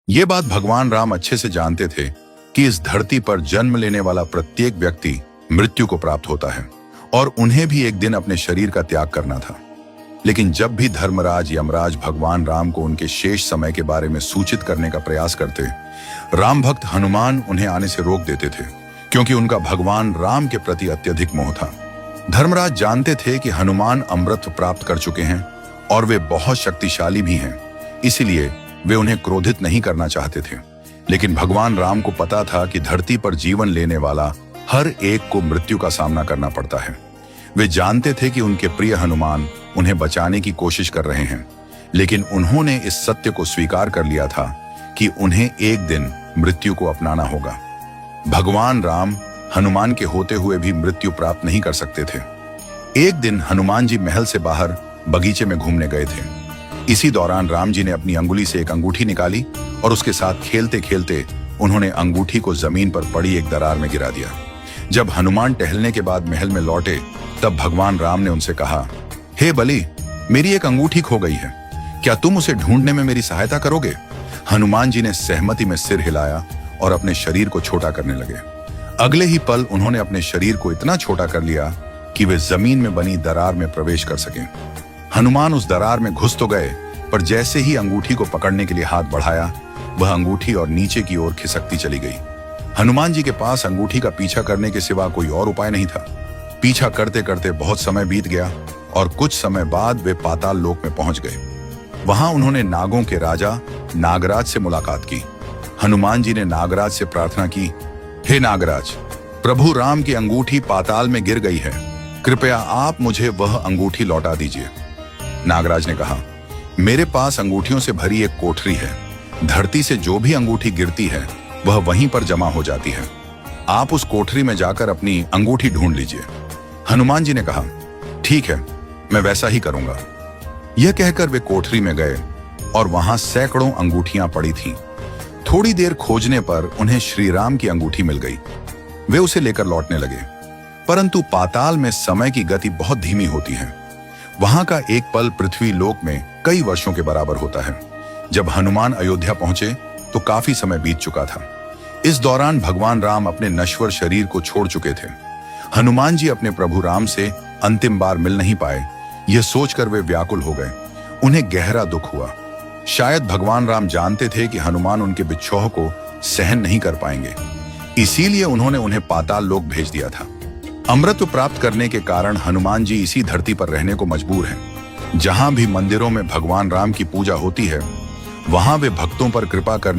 ये बात भगवान राम अच्छे से जानते थे कि इस धरती पर जन्म लेने वाला प्रत्येक व्यक्ति मृत्यु को प्राप्त होता है और उन्हें भी एक दिन अपने शरीर का त्याग करना था। लेकिन जब भी धर्मराज यमराज भगवान राम को उनके शेष समय के बारे में सूचित करने का प्रयास करते, राम भक्त हनुमान उन्हें आने से रोक देते थे, क्योंकि उनका भगवान राम के प्रति अत्यधिक मोह था। धर्मराज जानते थे कि हनुमान अमृत प्राप्त कर चुके हैं और वे बहुत शक्तिशाली भी हैं, इसीलिए वे उन्हें क्रोधित नहीं करना चाहते थे। लेकिन भगवान राम को पता था कि धरती पर जीवन लेने वाला हर एक को मृत्यु का सामना करना पड़ता है। वे जानते थे कि उनके प्रिय हनुमान उन्हें बचाने की कोशिश कर रहे हैं, लेकिन उन्होंने इस सत्य को स्वीकार कर लिया था कि उन्हें एक दिन मृत्यु को अपनाना होगा। भगवान राम हनुमान के होते हुए भी मृत्यु प्राप्त नहीं कर सकते थे। एक दिन हनुमान जी महल से बाहर बगीचे में घूमने गए थे। इसी दौरान राम जी ने अपनी अंगुली से एक अंगूठी निकाली और उसके साथ खेलते खेलते उन्होंने अंगूठी को जमीन पर पड़ी एक दरार में गिरा दिया। जब हनुमान टहलने के बाद महल में लौटे, तब भगवान राम ने उनसे कहा, हे बलि, मेरी एक अंगूठी खो गई है, क्या तुम उसे ढूंढने में मेरी सहायता करोगे? हनुमान जी ने सहमति में सिर हिलाया और अपने शरीर को छोटा करने लगे। अगले ही पल उन्होंने अपने शरीर को इतना छोटा कर लिया कि वे जमीन में बनी दरार में प्रवेश कर सकें। हनुमान उस दरार में घुस तो गए, पर जैसे ही अंगूठी को पकड़ने के लिए हाथ बढ़ाया, वह अंगूठी और नीचे की ओर खिसकती चली गई। हनुमान जी के पास अंगूठी का पीछा करने के सिवा कोई और उपाय नहीं था। पीछा करते करते बहुत समय बीत गया और कुछ समय बाद वे पाताल लोक में पहुंच गए। वहां उन्होंने नागों के राजा नागराज से मुलाकात की। हनुमान जी ने नागराज से प्रार्थना की, हे नागराज, प्रभु राम की अंगूठी पाताल में गिर गई है, कृपया आप मुझे वह अंगूठी लौटा दीजिए। नागराज ने कहा, मेरे पास अंगूठियों से भरी एक कोठरी है। धरती से जो भी अंगूठी गिरती है वह वहीं पर जमा हो जाती है। आप उस कोठरी में जाकर अपनी अंगूठी ढूंढ लीजिए। हनुमान जी ने कहा, ठीक है, मैं वैसा ही करूंगा। यह कहकर वे कोठरी में गए और वहां सैकड़ों अंगूठियां पड़ी थीं। थोड़ी देर खोजने पर उन्हें श्री राम की अंगूठी मिल गई। वे उसे लेकर लौटने लगे, परंतु पाताल में समय की गति बहुत धीमी होती है। वहां का एक पल पृथ्वी लोक में कई वर्षों के बराबर होता है। जब हनुमान अयोध्या पहुंचे तो काफी समय बीत चुका था। इस दौरान भगवान राम अपने नश्वर शरीर को छोड़ चुके थे। हनुमान जी अपने प्रभु राम से अंतिम बार मिल नहीं पाए, यह सोचकर वे व्याकुल हो गए। उन्हें गहरा दुख हुआ। शायद भगवान राम जानते थे कि हनुमान उनके बिछोह को सहन नहीं कर पाएंगे, इसीलिए उन्होंने उन्हें पाताल लोक भेज दिया था। अमृत प्राप्त करने के कारण हनुमान जी इसी धरती पर रहने को मजबूर हैं। जहां भी मंदिरों में भगवान राम की पूजा होती है, वहां वे भक्तों पर कृपा करने